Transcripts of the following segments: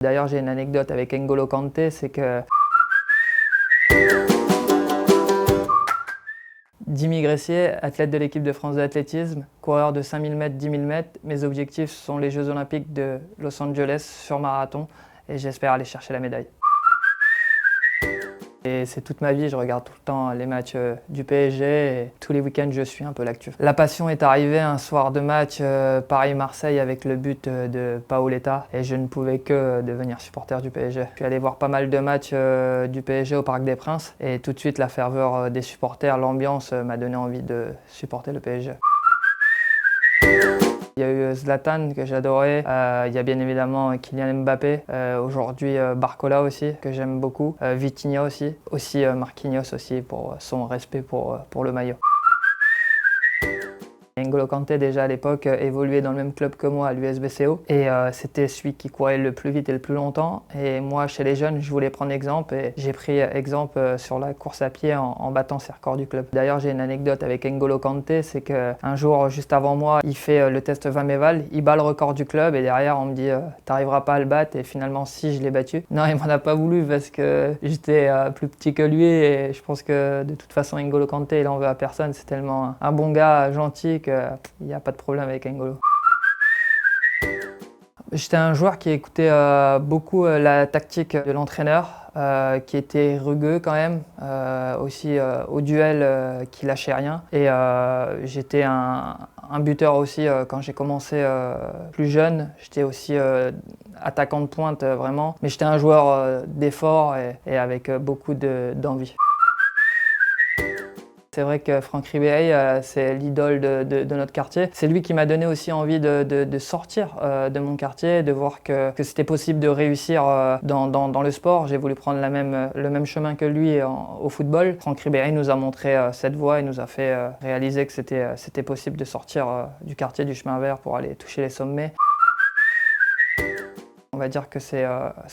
D'ailleurs, j'ai une anecdote avec N'Golo Kanté, c'est que Dimi Gressier, athlète de l'équipe de France d'athlétisme, coureur de 5000 mètres, 10 000 mètres. Mes objectifs sont les Jeux Olympiques de Los Angeles sur marathon et j'espère aller chercher la médaille. Et c'est toute ma vie, je regarde tout le temps les matchs du PSG et tous les week-ends je suis un peu l'actu. La passion est arrivée un soir de match Paris-Marseille avec le but de Paoletta et je ne pouvais que devenir supporter du PSG. Je suis allé voir pas mal de matchs du PSG au Parc des Princes et tout de suite la ferveur des supporters, l'ambiance m'a donné envie de supporter le PSG. Il y a eu Zlatan que j'adorais, il y a bien évidemment Kylian Mbappé, aujourd'hui Barcola aussi que j'aime beaucoup, Vitinha aussi Marquinhos aussi pour son respect pour le maillot. N'Golo Kanté déjà à l'époque évoluait dans le même club que moi à l'USBCO et c'était celui qui courait le plus vite et le plus longtemps et moi chez les jeunes je voulais prendre exemple et j'ai pris exemple sur la course à pied en battant ces records du club. D'ailleurs j'ai une anecdote avec N'Golo Kanté, c'est qu'un jour juste avant moi il fait le test 20 méval, il bat le record du club et derrière on me dit t'arriveras pas à le battre et finalement si je l'ai battu. Non il m'en a pas voulu parce que j'étais plus petit que lui et je pense que de toute façon N'Golo Kanté il en veut à personne, c'est tellement un bon gars gentil qu'il n'y a pas de problème avec N'Golo. J'étais un joueur qui écoutait beaucoup la tactique de l'entraîneur, qui était rugueux quand même, aussi au duel qui lâchait rien. Et j'étais un buteur aussi quand j'ai commencé plus jeune. J'étais aussi attaquant de pointe vraiment, mais j'étais un joueur d'effort et avec beaucoup d'envie. C'est vrai que Franck Ribéry, c'est l'idole de notre quartier. C'est lui qui m'a donné aussi envie de sortir de mon quartier, de voir que c'était possible de réussir dans le sport. J'ai voulu prendre le même chemin que lui au football. Franck Ribéry nous a montré cette voie et nous a fait réaliser que c'était possible de sortir du quartier du chemin vert pour aller toucher les sommets. On va dire que c'est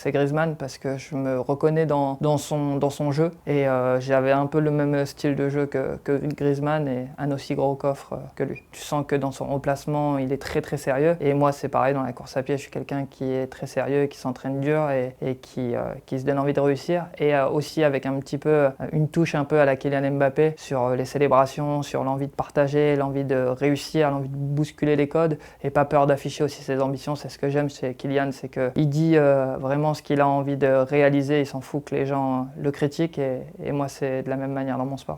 Griezmann parce que je me reconnais dans son jeu et j'avais un peu le même style de jeu que Griezmann et un aussi gros coffre que lui. Tu sens que dans son remplacement il est très sérieux et moi c'est pareil dans la course à pied, je suis quelqu'un qui est très sérieux, qui s'entraîne dur et qui se donne envie de réussir et aussi avec un petit peu une touche un peu à la Kylian Mbappé sur les célébrations, sur l'envie de partager, l'envie de réussir, l'envie de bousculer les codes et pas peur d'afficher aussi ses ambitions. C'est ce que j'aime chez Kylian, c'est que il dit vraiment ce qu'il a envie de réaliser, il s'en fout que les gens le critiquent et moi c'est de la même manière dans mon sport.